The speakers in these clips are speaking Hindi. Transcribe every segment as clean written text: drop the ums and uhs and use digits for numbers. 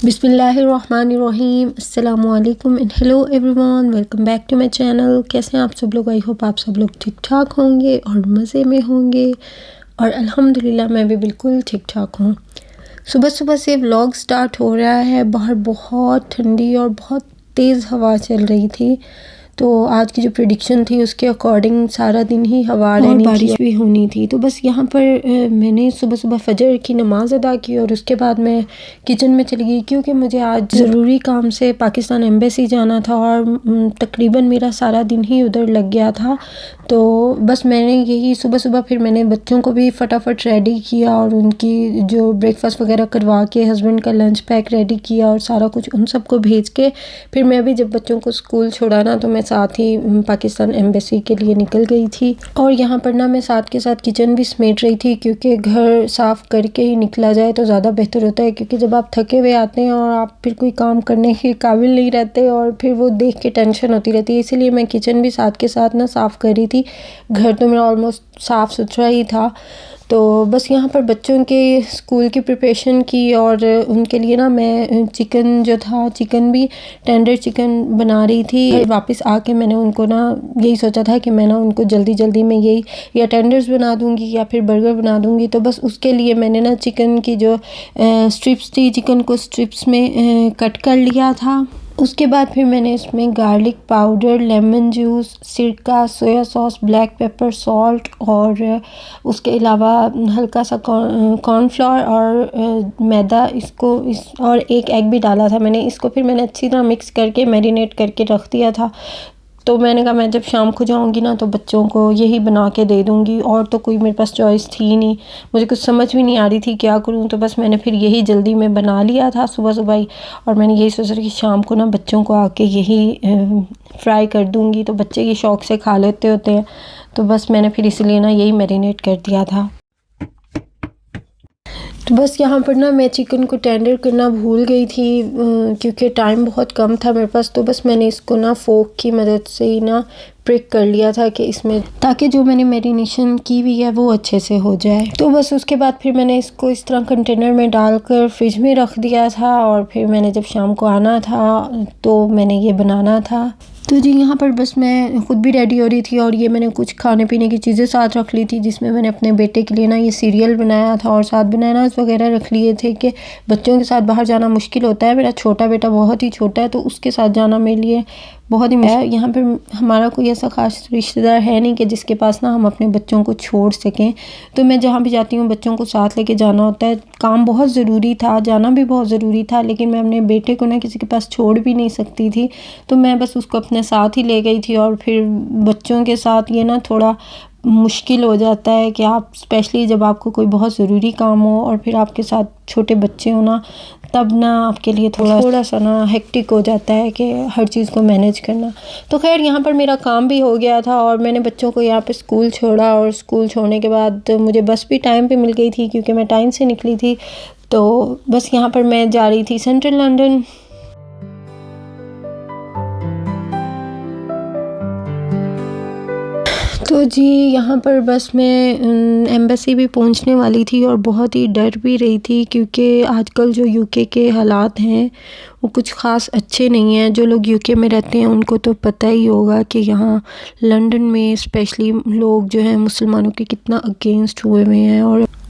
बिस्मिल्लाहिर्रहमानिर्रहीम अस्सलामुअलैकुम and hello everyone, welcome back to my channel. कैसे हैं आप सब लोग? आई होप आप सब लोग ठीक ठाक होंगे और मज़े में होंगे और अल्हम्दुलिल्लाह मैं भी बिल्कुल ठीक ठाक हूँ। सुबह सुबह से व्लॉग स्टार्ट हो रहा है। बाहर बहुत ठंडी और बहुत तेज़ हवा चल रही थी, तो आज की जो प्रेडिक्शन थी उसके अकॉर्डिंग सारा दिन ही हवा और बारिश भी होनी थी। तो बस यहाँ पर मैंने सुबह सुबह फजर की नमाज़ अदा की और उसके बाद मैं किचन में चली गई, क्योंकि मुझे आज ज़रूरी काम से पाकिस्तान एम्बेसी जाना था और तकरीबन मेरा सारा दिन ही उधर लग गया था। तो बस मैंने यही सुबह सुबह फिर मैंने बच्चों को भी फटाफट रेडी किया और उनकी जो ब्रेकफास्ट वगैरह करवा के हस्बैंड का लंच पैक रेडी किया और सारा कुछ उन सबको भेज के फिर मैं भी जब बच्चों को स्कूल छोड़ा ना, तो मैं साथ ही पाकिस्तान एम्बेसी के लिए निकल गई थी। और यहाँ पर ना मैं साथ के साथ किचन भी समेट रही थी, क्योंकि घर साफ़ करके ही निकला जाए तो ज़्यादा बेहतर होता है, क्योंकि जब आप थके हुए आते हैं और आप फिर कोई काम करने के काबिल नहीं रहते और फिर वो देख के टेंशन होती रहती है। इसीलिए मैं किचन भी साथ के साथ ना साफ़ कर रही थी। घर तो मेरा ऑलमोस्ट साफ़ सुथरा ही था। तो बस यहाँ पर बच्चों के स्कूल की प्रिपरेशन की और उनके लिए ना मैं चिकन जो था, चिकन भी टेंडर चिकन बना रही थी। वापस आके मैंने उनको ना यही सोचा था कि मैं ना उनको जल्दी जल्दी में यही या टेंडर्स बना दूंगी या फिर बर्गर बना दूंगी। तो बस उसके लिए मैंने ना चिकन की जो स्ट्रिप्स थी, चिकन को स्ट्रिप्स में कट कर लिया था। उसके बाद फिर मैंने इसमें गार्लिक पाउडर, लेमन जूस, सिरका, soya sauce, black pepper, salt और उसके अलावा हल्का सा कॉर्नफ्लोर और मैदा और एक एग भी डाला था मैंने। इसको फिर मैंने अच्छी तरह मिक्स करके मैरिनेट करके रख दिया था। तो मैंने कहा मैं जब शाम को जाऊंगी ना तो बच्चों को यही बना के दे दूंगी, और तो कोई मेरे पास चॉइस थी नहीं, मुझे कुछ समझ भी नहीं आ रही थी क्या करूं। तो बस मैंने फिर यही जल्दी में बना लिया था सुबह सुबह ही, और मैंने यही सोचा कि शाम को ना बच्चों को आके यही फ्राई कर दूंगी, तो बच्चे ये शौक़ से खा लेते होते हैं। तो बस मैंने फिर इसलिए ना यही मैरिनेट कर दिया था। तो बस यहाँ पर ना मैं चिकन को टेंडर करना भूल गई थी, क्योंकि टाइम बहुत कम था मेरे पास। तो बस मैंने इसको ना फोक की मदद से ही ना प्रिक कर लिया था कि इसमें, ताकि जो मैंने मैरिनेशन की हुई है वो अच्छे से हो जाए। तो बस उसके बाद फिर मैंने इसको इस तरह कंटेनर में डालकर फ्रिज में रख दिया था, और फिर मैंने जब शाम को आना था तो मैंने ये बनाना था। तो जी यहाँ पर बस मैं ख़ुद भी रेडी हो रही थी, और ये मैंने कुछ खाने पीने की चीज़ें साथ रख ली थी, जिसमें मैंने अपने बेटे के लिए ना ये सीरियल बनाया था और साथ बनानास वगैरह रख लिए थे कि बच्चों के साथ बाहर जाना मुश्किल होता है। मेरा छोटा बेटा बहुत ही छोटा है, तो उसके साथ जाना मेरे लिए बहुत ही मुश्किल है। यहाँ पर हमारा कोई ऐसा ख़ास रिश्तेदार है नहीं कि जिसके पास ना हम अपने बच्चों को छोड़ सकें। तो मैं जहाँ भी जाती हूँ बच्चों को साथ लेके जाना होता है। काम बहुत ज़रूरी था, जाना भी बहुत ज़रूरी था, लेकिन मैं अपने बेटे को ना किसी के पास छोड़ भी नहीं सकती थी। तो मैं बस उसको अपने साथ ही ले गई थी। और फिर बच्चों के साथ ये ना थोड़ा मुश्किल हो जाता है कि आप स्पेशली जब आपको कोई बहुत ज़रूरी काम हो और फिर आपके साथ छोटे बच्चे हो ना, तब ना आपके लिए थोड़ा सा ना हेक्टिक हो जाता है कि हर चीज़ को मैनेज करना। तो खैर यहाँ पर मेरा काम भी हो गया था और मैंने बच्चों को यहाँ पे स्कूल छोड़ा, और स्कूल छोड़ने के बाद मुझे बस भी टाइम पे मिल गई थी, क्योंकि मैं टाइम से निकली थी। तो बस यहाँ पर मैं जा रही थी सेंट्रल लंदन। तो जी यहाँ पर बस मैं एम्बेसी भी पहुंचने वाली थी और बहुत ही डर भी रही थी, क्योंकि आजकल जो यूके के हालात हैं वो कुछ ख़ास अच्छे नहीं हैं। जो लोग यूके में रहते हैं उनको तो पता ही होगा कि यहाँ लंदन में स्पेशली लोग जो हैं मुसलमानों के कितना अगेंस्ट हुए हुए हैं।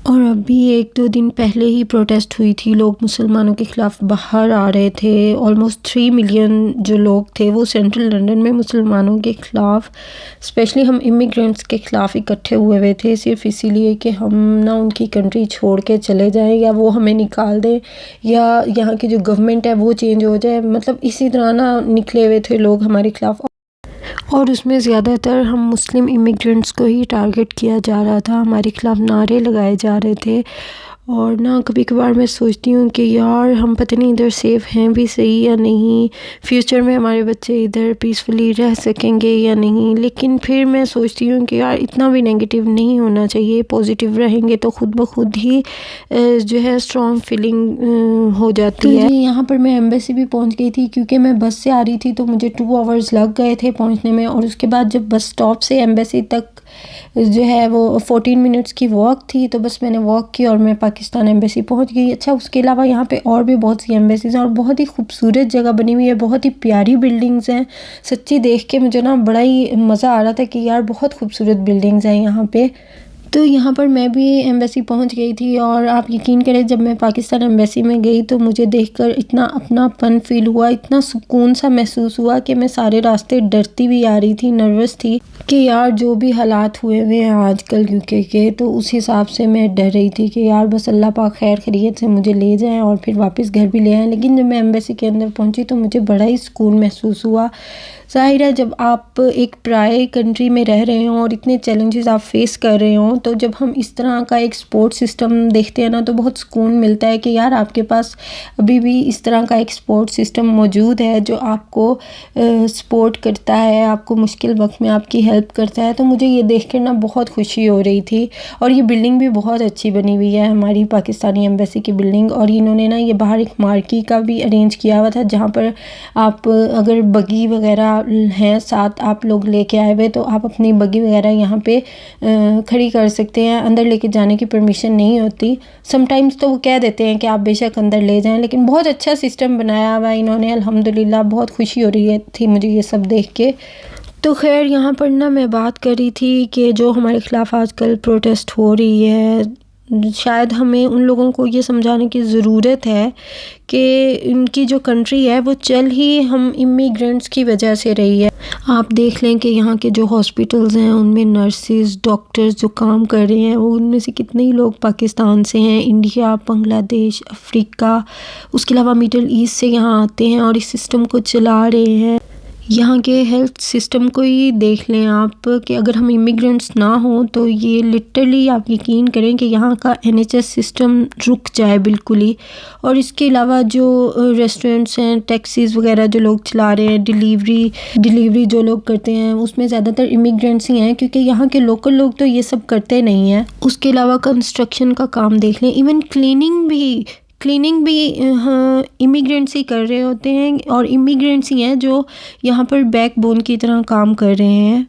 और अभी 1-2 दिन पहले ही प्रोटेस्ट हुई थी, लोग मुसलमानों के ख़िलाफ़ बाहर आ रहे थे। ऑलमोस्ट 3 मिलियन जो लोग थे वो सेंट्रल लंदन में मुसलमानों के ख़िलाफ़, स्पेशली हम इमिग्रेंट्स के ख़िलाफ़ इकट्ठे हुए थे, सिर्फ इसीलिए कि हम ना उनकी कंट्री छोड़ के चले जाएं या वो हमें निकाल दें या यहाँ की जो गवर्नमेंट है वो चेंज हो जाए। मतलब इसी तरह ना निकले हुए थे लोग हमारे ख़िलाफ़, और उसमें ज़्यादातर हम मुस्लिम इमिग्रेंट्स को ही टारगेट किया जा रहा था। हमारे ख़िलाफ़ नारे लगाए जा रहे थे। और ना कभी कभार मैं सोचती हूँ कि यार हम पता नहीं इधर सेफ़ हैं भी सही या नहीं, फ्यूचर में हमारे बच्चे इधर पीसफुली रह सकेंगे या नहीं। लेकिन फिर मैं सोचती हूँ कि यार इतना भी नेगेटिव नहीं होना चाहिए, पॉजिटिव रहेंगे तो ख़ुद ब खुद ही जो है स्ट्रॉन्ग फीलिंग हो जाती है। यहाँ पर मैं एम्बेसी भी पहुँच गई थी, क्योंकि मैं बस से आ रही थी तो मुझे 2 आवर्स लग गए थे पहुँचने में। और उसके बाद जब बस स्टॉप से एम्बेसी तक जो है वो 14 मिनट्स की वॉक थी, तो बस मैंने वॉक की और मैं पाकिस्तान एम्बेसी पहुंच गई। अच्छा, उसके अलावा यहाँ पे और भी बहुत सी एम्बेसीज़ हैं और बहुत ही खूबसूरत जगह बनी हुई है, बहुत ही प्यारी बिल्डिंग्स हैं। सच्ची देख के मुझे ना बड़ा ही मज़ा आ रहा था कि यार बहुत खूबसूरत बिल्डिंग्स हैं यहाँ पे। तो यहाँ पर मैं भी एम्बेसी पहुँच गई थी और आप यकीन करें, जब मैं पाकिस्तान एम्बेसी में गई तो मुझे देखकर इतना अपनापन फ़ील हुआ, इतना सुकून सा महसूस हुआ कि मैं सारे रास्ते डरती भी आ रही थी, नर्वस थी कि यार जो भी हालात हुए हुए हैं आजकल यूके के, तो उस हिसाब से मैं डर रही थी कि यार बस अल्लाह पाक खैर खैरियत से मुझे ले जाएं और फिर वापस घर भी ले आएँ। लेकिन जब मैं एम्बेसी के अंदर पहुँची तो मुझे बड़ा ही सुकून महसूस हुआ। ज़ाहिर है, जब आप एक पराए कंट्री में रह रहे हों और इतने चैलेंजेस आप फेस कर रहे हों, तो जब हम इस तरह का एक सपोर्ट सिस्टम देखते हैं ना, तो बहुत सुकून मिलता है कि यार आपके पास अभी भी इस तरह का एक सपोर्ट सिस्टम मौजूद है जो आपको सपोर्ट करता है, आपको मुश्किल वक्त में आपकी हेल्प करता है। तो मुझे ये देख कर ना बहुत खुशी हो रही थी। और ये बिल्डिंग भी बहुत अच्छी बनी हुई है, हमारी पाकिस्तानी एम्बेसी की बिल्डिंग। और इन्होंने ना ये बाहर एक मार्की का भी अरेंज किया हुआ था, जहाँ पर आप अगर बगी वगैरह हैं साथ आप लोग लेके आए हुए, तो आप अपनी बगी वगैरह यहाँ पे खड़ी कर सकते हैं। अंदर लेके जाने की परमिशन नहीं होती। समटाइम्स तो वो कह देते हैं कि आप बेशक अंदर ले जाएं, लेकिन बहुत अच्छा सिस्टम बनाया हुआ है इन्होंने, अल्हम्दुलिल्लाह। बहुत खुशी हो रही थी मुझे ये सब देख के। तो खैर, यहाँ पर ना मैं बात कर रही थी कि जो हमारे ख़िलाफ़ आजकल प्रोटेस्ट हो रही है, शायद हमें उन लोगों को ये समझाने की ज़रूरत है कि इनकी जो कंट्री है वो चल ही हम इमिग्रेंट्स की वजह से रही है। आप देख लें कि यहाँ के जो हॉस्पिटल्स हैं उनमें नर्सेज, डॉक्टर्स जो काम कर रहे हैं, वो उनमें से कितने ही लोग पाकिस्तान से हैं, इंडिया, बांग्लादेश, अफ्रीका, उसके अलावा मिडल ईस्ट से यहाँ आते हैं और इस सिस्टम को चला रहे हैं। यहाँ के हेल्थ सिस्टम को ही देख लें आप कि अगर हम इमिग्रेंट्स ना हों तो ये लिटरली आप यकीन करें कि यहाँ का एनएचएस सिस्टम रुक जाए बिल्कुल ही। और इसके अलावा जो रेस्टोरेंट्स हैं, टैक्सीज़ वगैरह जो लोग चला रहे हैं, डिलीवरी जो लोग करते हैं, उसमें ज़्यादातर इमिग्रेंट्स ही हैं, क्योंकि यहाँ के लोकल लोग तो ये सब करते नहीं हैं। उसके अलावा कंस्ट्रक्शन का काम देख लें, इवन क्लीनिंग भी हाँ, इमिग्रेंट्स ही कर रहे होते हैं और इमिग्रेंट्स ही हैं जो यहाँ पर बैकबोन की तरह काम कर रहे हैं।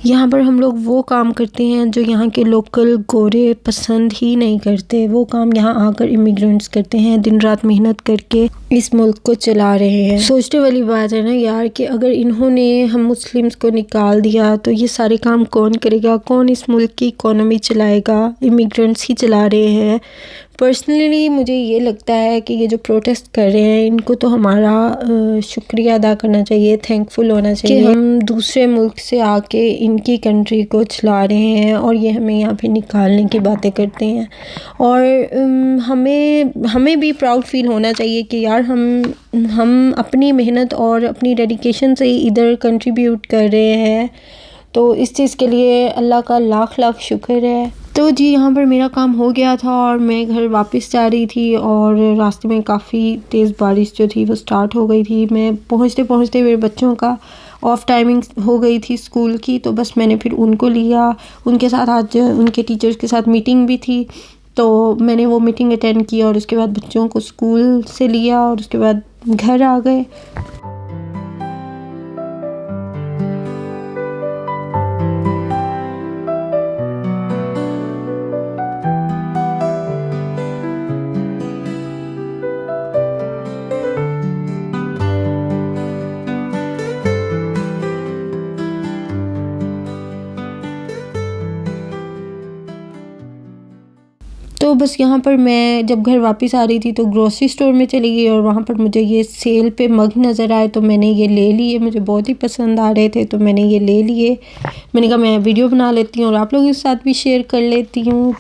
यहाँ पर हम लोग वो काम करते हैं जो यहाँ के लोकल गोरे पसंद ही नहीं करते। वो काम यहाँ आकर इमिग्रेंट्स करते हैं, दिन रात मेहनत करके इस मुल्क को चला रहे हैं। सोचने वाली बात है ना यार कि अगर इन्होंने हम मुस्लिम्स को निकाल दिया तो ये सारे काम कौन करेगा, कौन इस मुल्क की इकोनॉमी चलाएगा? इमिग्रेंट्स ही चला रहे हैं। पर्सनली मुझे ये लगता है कि ये जो प्रोटेस्ट कर रहे हैं, इनको तो हमारा शुक्रिया अदा करना चाहिए, थैंकफुल होना चाहिए कि हम दूसरे मुल्क से आके इनकी कंट्री को चला रहे हैं और ये हमें यहाँ पे निकालने की बातें करते हैं। और हमें भी प्राउड फील होना चाहिए कि यार हम अपनी मेहनत और अपनी डेडिकेशन से इधर कंट्रीब्यूट कर रहे हैं। तो इस चीज़ के लिए अल्लाह का लाख लाख शुक्र है। तो जी, यहाँ पर मेरा काम हो गया था और मैं घर वापस जा रही थी और रास्ते में काफ़ी तेज़ बारिश जो थी वो स्टार्ट हो गई थी। मैं पहुँचते पहुँचते मेरे बच्चों का ऑफ टाइमिंग हो गई थी स्कूल की, तो बस मैंने फिर उनको लिया। उनके साथ आज उनके टीचर्स के साथ मीटिंग भी थी, तो मैंने वो मीटिंग अटेंड की और उसके बाद बच्चों को स्कूल से लिया और उसके बाद घर आ गए। तो बस यहाँ पर मैं जब घर वापस आ रही थी तो ग्रोसरी स्टोर में चली गई और वहाँ पर मुझे ये सेल पे मग नज़र आए, तो मैंने ये ले लिए। मुझे बहुत ही पसंद आ रहे थे तो मैंने ये ले लिए। मैंने कहा मैं वीडियो बना लेती हूँ और आप लोगों के साथ भी शेयर कर लेती हूँ।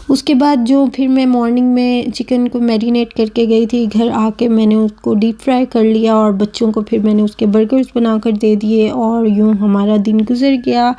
उसके बाद जो फिर मैं मॉर्निंग में चिकन को मैरिनेट करके गई थी, घर आके मैंने उसको डीप फ्राई कर लिया और बच्चों को फिर मैंने उसके बर्गर्स बना कर दे दिए और यूँ हमारा दिन गुजर गया।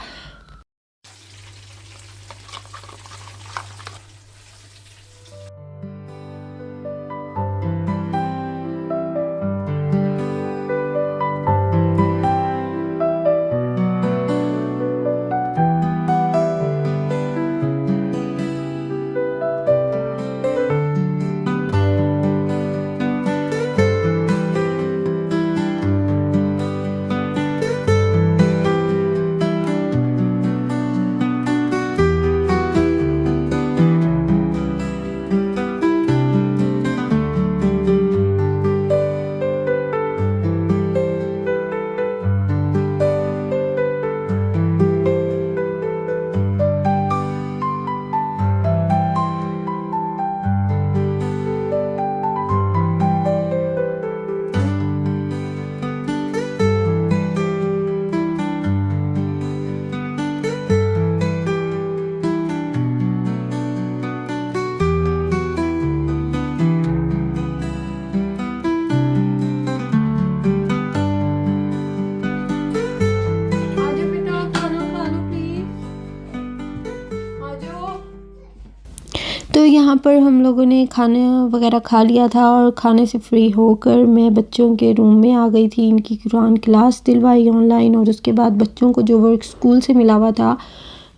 पर हम लोगों ने खाना वगैरह खा लिया था और खाने से फ्री होकर मैं बच्चों के रूम में आ गई थी। इनकी कुरान क्लास दिलवाई ऑनलाइन, और उसके बाद बच्चों को जो वर्क स्कूल से मिला हुआ था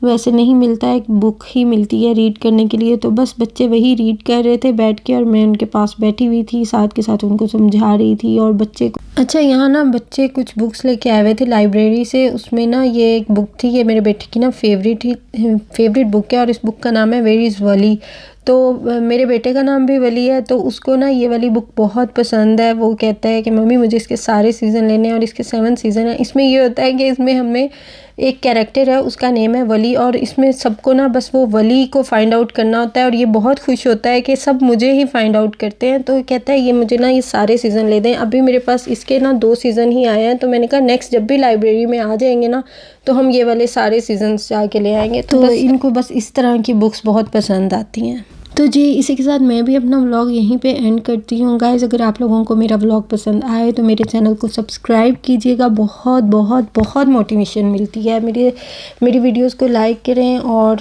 वैसे नहीं मिलता, एक बुक ही मिलती है रीड करने के लिए। तो बस बच्चे वही रीड कर रहे थे बैठ के, और मैं उनके पास बैठी हुई थी, साथ के साथ उनको समझा रही थी। और बच्चे को अच्छा, यहाँ ना बच्चे कुछ बुक्स लेके आए हुए थे लाइब्रेरी से। उसमें ना ये एक बुक थी, ये मेरे बेटे की ना फेवरेट बुक है, और इस बुक का नाम है वेयर इज़ वली। तो मेरे बेटे का नाम भी वली है, तो उसको ना ये वाली बुक बहुत पसंद है। वो कहता है कि मम्मी मुझे इसके सारे सीज़न लेने हैं, और इसके 7 सीज़न हैं। इसमें ये होता है कि इसमें हमें एक कैरेक्टर है, उसका नेम है वली, और इसमें सबको ना बस वो वली को फाइंड आउट करना होता है। और ये बहुत खुश होता है कि सब मुझे ही फाइंड आउट करते हैं। तो कहता है ये मुझे ना ये सारे सीज़न ले दें। अभी मेरे पास इसके ना 2 सीज़न ही आए हैं, तो मैंने कहा नेक्स्ट जब भी लाइब्रेरी में आ जाएंगे ना तो हम ये वाले सारे सीज़न्स जाके ले आएंगे। तो इनको बस इस तरह की बुक्स बहुत पसंद आती हैं। तो जी इसी के साथ मैं भी अपना व्लॉग यहीं पे एंड करती हूँ। गाइज़, अगर आप लोगों को मेरा व्लॉग पसंद आए तो मेरे चैनल को सब्सक्राइब कीजिएगा, बहुत बहुत बहुत मोटिवेशन मिलती है। मेरी वीडियोस को लाइक करें और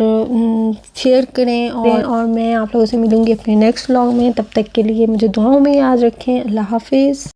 शेयर करें, और मैं आप लोगों से मिलूँगी अपने नेक्स्ट व्लॉग में। तब तक के लिए मुझे दुआओं में याद रखें। अल्लाह हाफिज़।